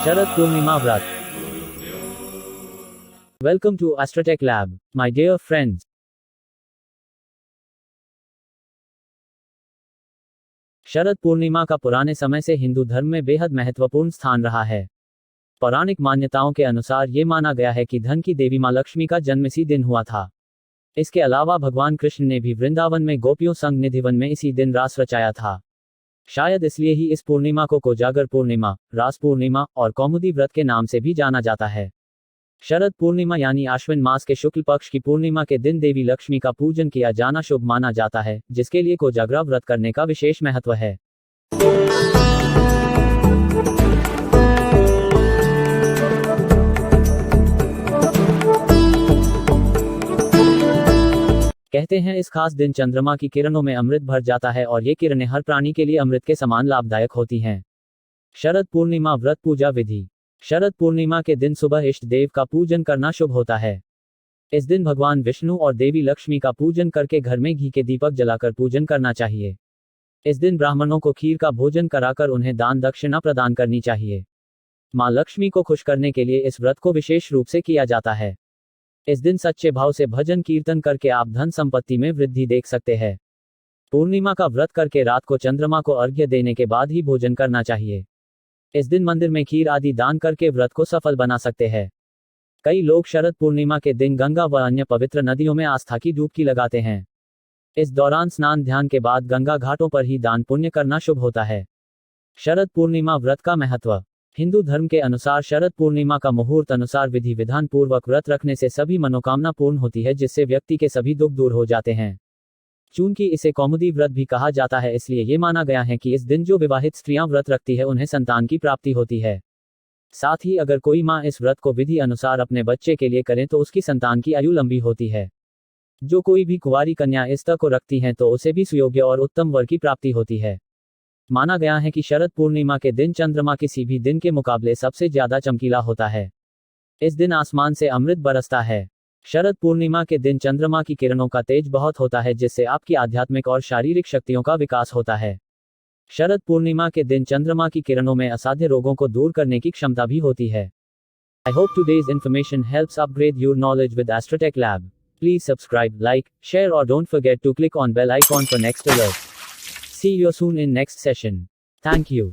शरद पूर्णिमा व्रत। Welcome to Astrotech Lab, my dear friends. Sharad Purnima का पुराने समय से हिंदू धर्म में बेहद महत्वपूर्ण स्थान रहा है। पौराणिक मान्यताओं के अनुसार ये माना गया है कि धन की देवी मां लक्ष्मी का जन्म इसी दिन हुआ था। इसके अलावा भगवान कृष्ण ने भी वृंदावन में गोपियों संग निधिवन में इसी दिन रास रचाया था। शायद इसलिए ही इस पूर्णिमा को कोजागर पूर्णिमा, रास पूर्णिमा और कौमुदी व्रत के नाम से भी जाना जाता है। शरद पूर्णिमा यानी आश्विन मास के शुक्ल पक्ष की पूर्णिमा के दिन देवी लक्ष्मी का पूजन किया जाना शुभ माना जाता है, जिसके लिए कोजागरा व्रत करने का विशेष महत्व है। कहते हैं इस खास दिन चंद्रमा की किरणों में अमृत भर जाता है और ये किरणें हर प्राणी के लिए अमृत के समान लाभदायक होती हैं। शरद पूर्णिमा व्रत पूजा विधि। शरद पूर्णिमा के दिन सुबह इष्ट देव का पूजन करना शुभ होता है। इस दिन भगवान विष्णु और देवी लक्ष्मी का पूजन करके घर में घी के दीपक जलाकर पूजन करना चाहिए। इस दिन ब्राह्मणों को खीर का भोजन कराकर उन्हें दान दक्षिणा प्रदान करनी चाहिए। मां लक्ष्मी को खुश करने के लिए इस व्रत को विशेष रूप से किया जाता है। इस दिन सच्चे भाव से भजन कीर्तन करके आप धन संपत्ति में वृद्धि देख सकते हैं। पूर्णिमा का व्रत करके रात को चंद्रमा को अर्घ्य देने के बाद ही भोजन करना चाहिए। इस दिन मंदिर में खीर आदि दान करके व्रत को सफल बना सकते हैं। कई लोग शरद पूर्णिमा के दिन गंगा व अन्य पवित्र नदियों में आस्था की डुबकी लगाते हैं। इस दौरान स्नान ध्यान के बाद गंगा घाटों पर ही दान पुण्य करना शुभ होता है। शरद पूर्णिमा व्रत का महत्व। हिंदू धर्म के अनुसार शरद पूर्णिमा का मुहूर्त अनुसार विधि विधान पूर्वक व्रत रखने से सभी मनोकामना पूर्ण होती है, जिससे व्यक्ति के सभी दुख दूर हो जाते हैं। चूंकि इसे कौमुदी व्रत भी कहा जाता है, इसलिए ये माना गया है कि इस दिन जो विवाहित स्त्रियां व्रत रखती है उन्हें संतान की प्राप्ति होती है। साथ ही अगर कोई मां इस व्रत को विधि अनुसार अपने बच्चे के लिए करें तो उसकी संतान की आयु लंबी होती है। जो कोई भी कुंवारी कन्या इस व्रत को रखती हैं तो उसे भी सुयोग्य और उत्तम वर की प्राप्ति होती है। माना गया है कि शरद पूर्णिमा के दिन चंद्रमा किसी भी दिन के मुकाबले सबसे ज्यादा चमकीला होता है। इस दिन आसमान से अमृत बरसता है। शरद पूर्णिमा के दिन चंद्रमा की किरणों का तेज बहुत होता है, जिससे आपकी आध्यात्मिक और शारीरिक शक्तियों का विकास होता है। शरद पूर्णिमा के दिन चंद्रमा की किरणों में असाध्य रोगों को दूर करने की क्षमता भी होती है। I hope today's information helps upgrade your knowledge with Astrotech Lab. Please subscribe, like, share और don't forget to click on bell icon for next alert. See you soon in next session. Thank you.